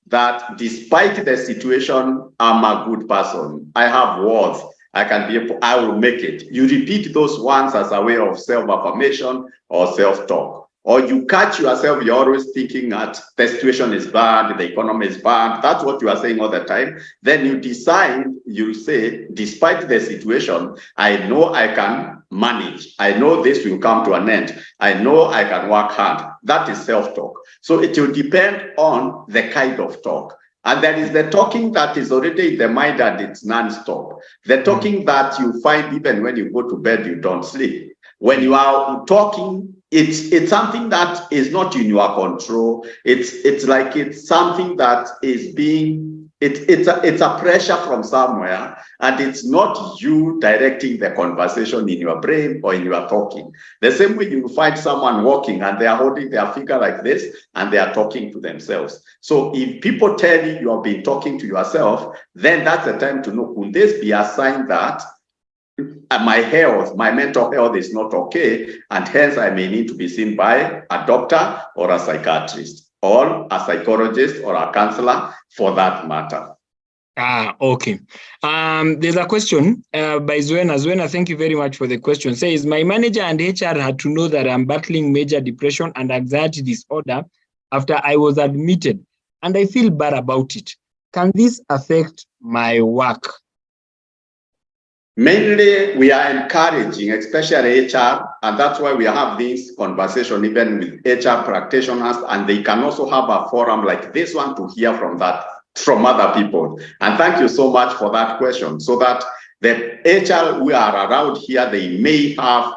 that despite the situation, I'm a good person, I have worth, I will make it. You repeat those ones as a way of self-affirmation or self-talk. Or you catch yourself, you're always thinking that the situation is bad, the economy is bad. That's what you are saying all the time. Then you decide, you say, despite the situation, I know I can manage. I know this will come to an end. I know I can work hard. That is self-talk. So it will depend on the kind of talk. And there is the talking that is already in the mind and it's non-stop. The talking that you find even when you go to bed, you don't sleep. When you are talking, it's something that is not in your control. It's like it's something that is being, it's a pressure from somewhere, and it's not you directing the conversation in your brain or in your talking. The same way you find someone walking and they are holding their finger like this and they are talking to themselves. So if people tell you you have been talking to yourself, then that's the time to know, could this be a sign that my mental health is not okay, and hence I may need to be seen by a doctor or a psychiatrist or a psychologist or a counselor for that matter. Okay. There's a question by Zuena. Zuena, thank you very much for the question. Says, my manager and HR had to know that I'm battling major depression and anxiety disorder after I was admitted, and I feel bad about it. Can this affect my work? Mainly, we are encouraging, especially HR, and that's why we have this conversation even with HR practitioners, and they can also have a forum like this one to hear from other people. And thank you so much for that question, so that the HR who are around here, they may have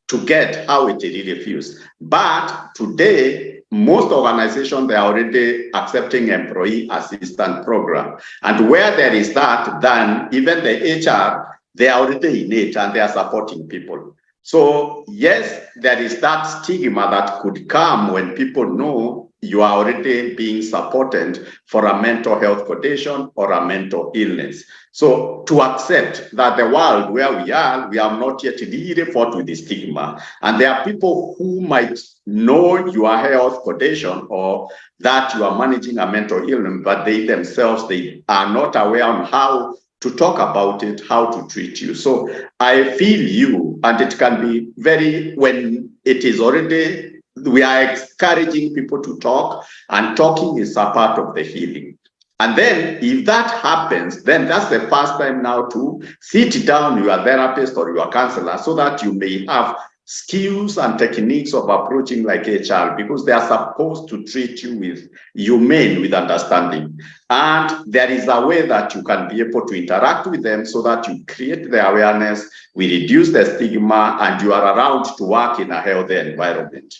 to get how it really feels. But today, most organizations, they are already accepting employee assistance program. And where there is that, then even the HR, they are already in it and they are supporting people. So yes, there is that stigma that could come when people know you are already being supported for a mental health condition or a mental illness. So to accept that the world where we are, we have not yet really fought with the stigma. And there are people who might know your health condition or that you are managing a mental illness, but they themselves, they are not aware on how to talk about it, how to treat you. So I feel you, and it can be when it is already, we are encouraging people to talk, and talking is a part of the healing. And then if that happens, then that's the first time now to sit down your therapist or your counselor so that you may have skills and techniques of approaching like HR, because they are supposed to treat you with humane, with understanding. And there is a way that you can be able to interact with them so that you create the awareness, we reduce the stigma, and you are around to work in a healthy environment.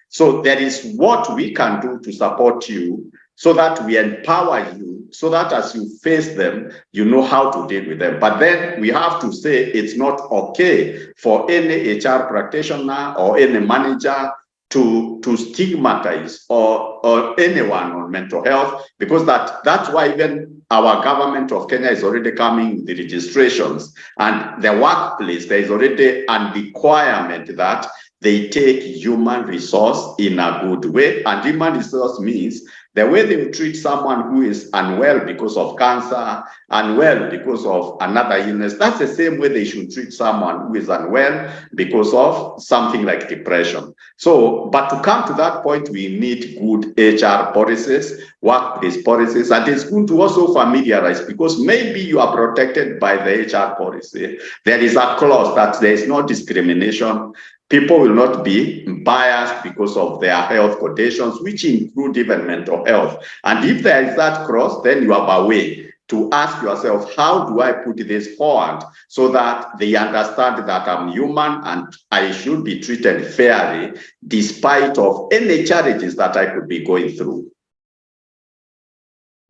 So there is what we can do to support you so that we empower you, so that as you face them, you know how to deal with them. But then we have to say it's not okay for any HR practitioner or any manager to stigmatize or anyone on mental health, because that's why even our government of Kenya is already coming with the registrations, and the workplace, there is already a requirement that they take human resource in a good way. And human resource means the way they will treat someone who is unwell because of cancer, unwell because of another illness, that's the same way they should treat someone who is unwell because of something like depression. So, but to come to that point, we need good HR policies, workplace policies, and it's good to also familiarize, because maybe you are protected by the HR policy. There is a clause that there is no discrimination. People will not be biased because of their health conditions, which include even mental health. And if there is that cross, then you have a way to ask yourself, how do I put this forward so that they understand that I'm human and I should be treated fairly despite of any challenges that I could be going through.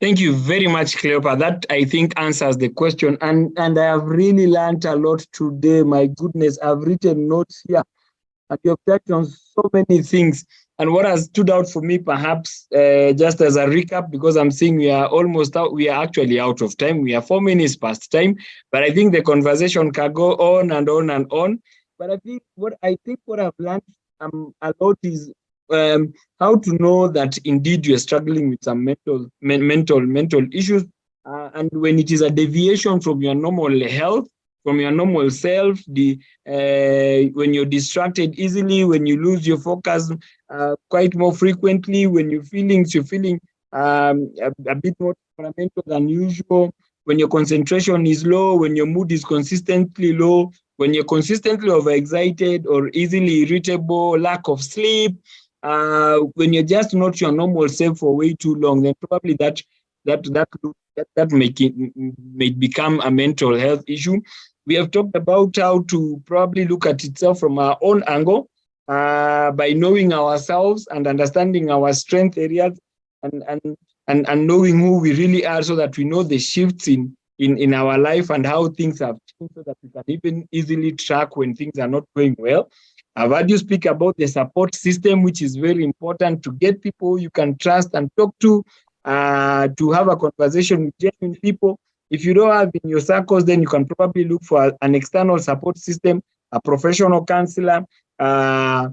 Thank you very much, Cleopa. That, I think, answers the question. And I have really learned a lot today. My goodness, I've written notes here. And you have touched on so many things. And what has stood out for me, perhaps, just as a recap, because I'm seeing we are almost out, we are actually out of time. We are 4 minutes past time. But I think the conversation can go on and on and on. But I think what I've learned a lot is how to know that indeed you're struggling with some mental issues, and when it is a deviation from your normal health, from your normal self, when you're distracted easily, when you lose your focus quite more frequently, when you're feeling a bit more temperamental than usual, when your concentration is low, when your mood is consistently low, when you're consistently overexcited or easily irritable, lack of sleep, when you're just not your normal self for way too long, then probably that may become a mental health issue. We have talked about how to probably look at itself from our own angle, by knowing ourselves and understanding our strength areas, and knowing who we really are, so that we know the shifts in our life and how things have changed, so that we can even easily track when things are not going well. I've heard you speak about the support system, which is very important, to get people you can trust and talk to have a conversation with genuine people. If you don't have in your circles, then you can probably look for an external support system, a professional counselor, a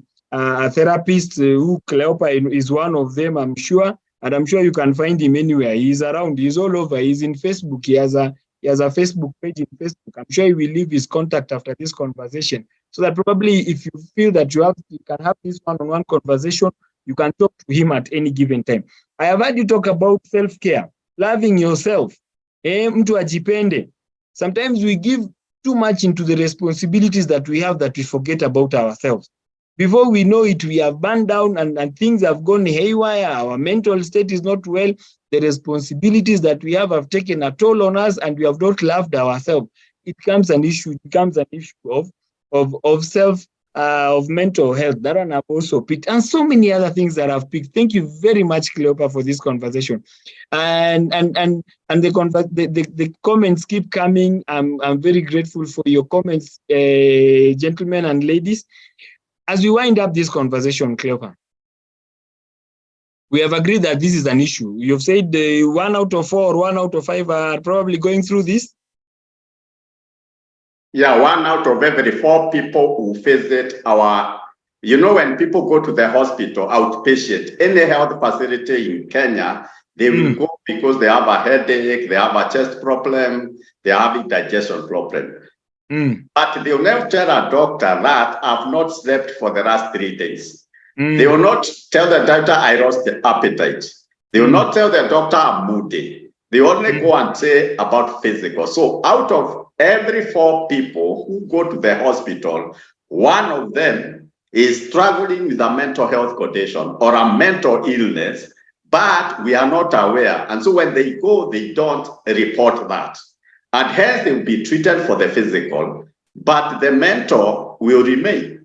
therapist, who Cleopa is one of them, I'm sure. And I'm sure you can find him anywhere. He's around. He's all over. He's in Facebook. He has a Facebook page in Facebook. I'm sure he will leave his contact after this conversation, so that probably if you feel that you can have this one-on-one conversation, you can talk to him at any given time. I have heard you talk about self-care, loving yourself. Mtu ajipende. Sometimes we give too much into the responsibilities that we have, that we forget about ourselves. Before we know it, we have burned down and things have gone haywire. Our mental state is not well. The responsibilities that we have taken a toll on us, and we have not loved ourselves. It becomes an issue. It becomes an issue of self, of mental health. That one I've also picked, and so many other things that I've picked. Thank you very much, Cleopa, for this conversation. And the comments keep coming. I'm very grateful for your comments, gentlemen and ladies. As we wind up this conversation, Cleopa, we have agreed that this is an issue. You've said 1 out of 4 or 1 out of 5 are probably going through this. Yeah, 1 out of every 4 people who visit when people go to the hospital, outpatient, any health facility in Kenya, they will go because they have a headache, they have a chest problem, they have a digestion problem. But they will never tell a doctor that I've not slept for the last 3 days. They will not tell the doctor I lost the appetite. They will not tell the doctor I'm moody. They only go and say about physical. So out of every 4 people who go to the hospital, 1 of them is struggling with a mental health condition or a mental illness, but we are not aware. And so when they go, they don't report that. And hence they will be treated for the physical, but the mental will remain.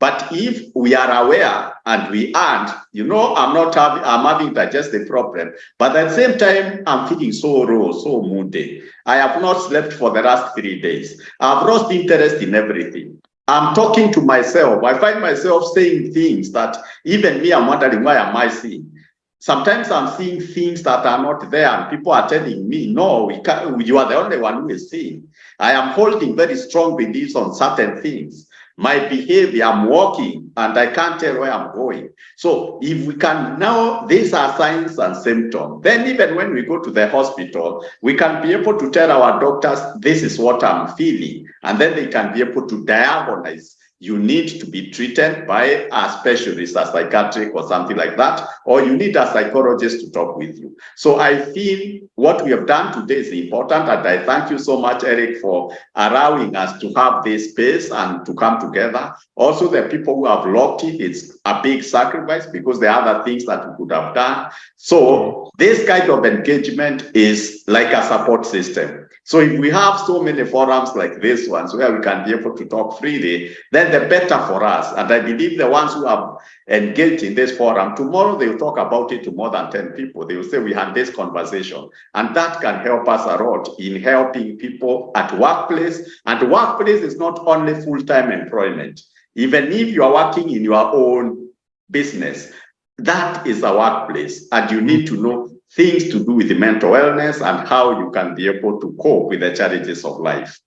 But if we are aware and we aren't, I'm having digestive problem, but at the same time, I'm feeling so low, so moody. I have not slept for the last 3 days. I've lost interest in everything. I'm talking to myself. I find myself saying things that even me, I'm wondering, why am I seeing? Sometimes I'm seeing things that are not there, and people are telling me, no, you are the only one who is seeing. I am holding very strong beliefs on certain things. My behavior, I'm walking, and I can't tell where I'm going. So if we can now, these are signs and symptoms, then even when we go to the hospital, we can be able to tell our doctors, this is what I'm feeling. And then they can be able to diagnose you need to be treated by a specialist, a psychiatric or something like that, or you need a psychologist to talk with you. So I feel what we have done today is important, and I thank you so much, Eric, for allowing us to have this space and to come together. Also, the people who have logged in, it's a big sacrifice because there are other things that we could have done. So this kind of engagement is like a support system. So if we have so many forums like this ones where we can be able to talk freely, then the better for us. And I believe the ones who have engaged in this forum, tomorrow they will talk about it to more than 10 people. They will say we had this conversation. And that can help us a lot in helping people at workplace. And workplace is not only full-time employment. Even if you are working in your own business, that is a workplace, and you need to know things to do with the mental wellness and how you can be able to cope with the challenges of life.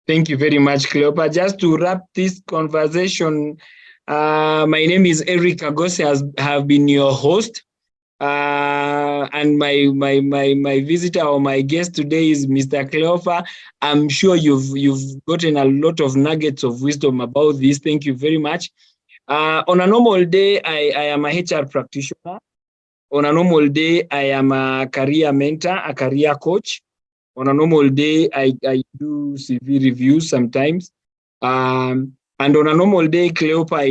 Thank you very much, Cleopa. Just to wrap this conversation, my name is Erick Kagose. Have been your host, and my visitor or my guest today is Mr. Cleopa. I'm sure you've gotten a lot of nuggets of wisdom about this. Thank you very much. On a normal day, I am a HR practitioner. On a normal day, I am a career mentor, a career coach. On a normal day, I do CV reviews sometimes. And on a normal day, Cleopa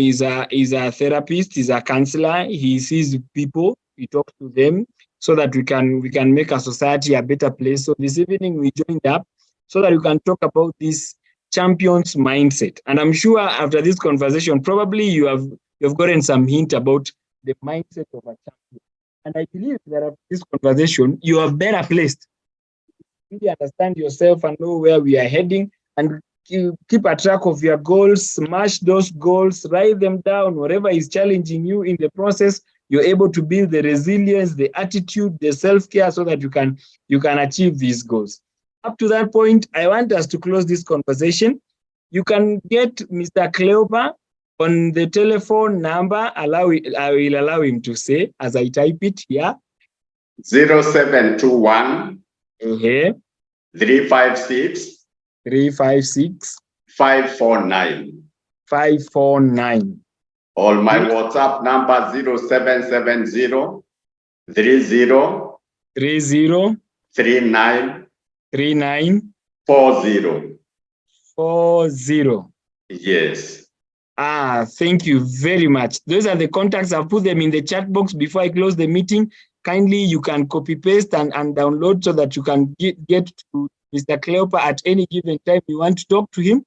is a therapist, is a counselor. He sees people, he talks to them so that we can make a society a better place. So this evening we joined up so that we can talk about this champion's mindset. And I'm sure after this conversation, probably you've gotten some hint about the mindset of a champion. And I believe that after this conversation, you are better placed to really understand yourself and know where we are heading, and keep a track of your goals, smash those goals, write them down. Whatever is challenging you in the process, you're able to build the resilience, the attitude, the self-care so that you can achieve these goals. Up to that point, I want us to close this conversation. You can get Mr. Cleopa on the telephone number. I will allow him to say as I type it here. 0721 356 549. 549. Or my WhatsApp number 0770 30 39 40. Yes. Thank you very much. Those are the contacts. I've put them in the chat box before I close the meeting. Kindly, you can copy paste and download so that you can get to Mr. Cleopa at any given time you want to talk to him.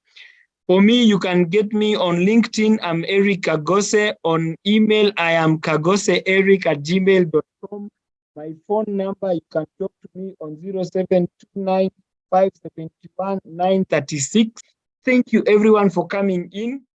For me, you can get me on LinkedIn. I'm Erick Kagose. On email, I am kagoseerick@gmail.com. My phone number, you can talk to me on 0729 571 936. Thank you, everyone, for coming in.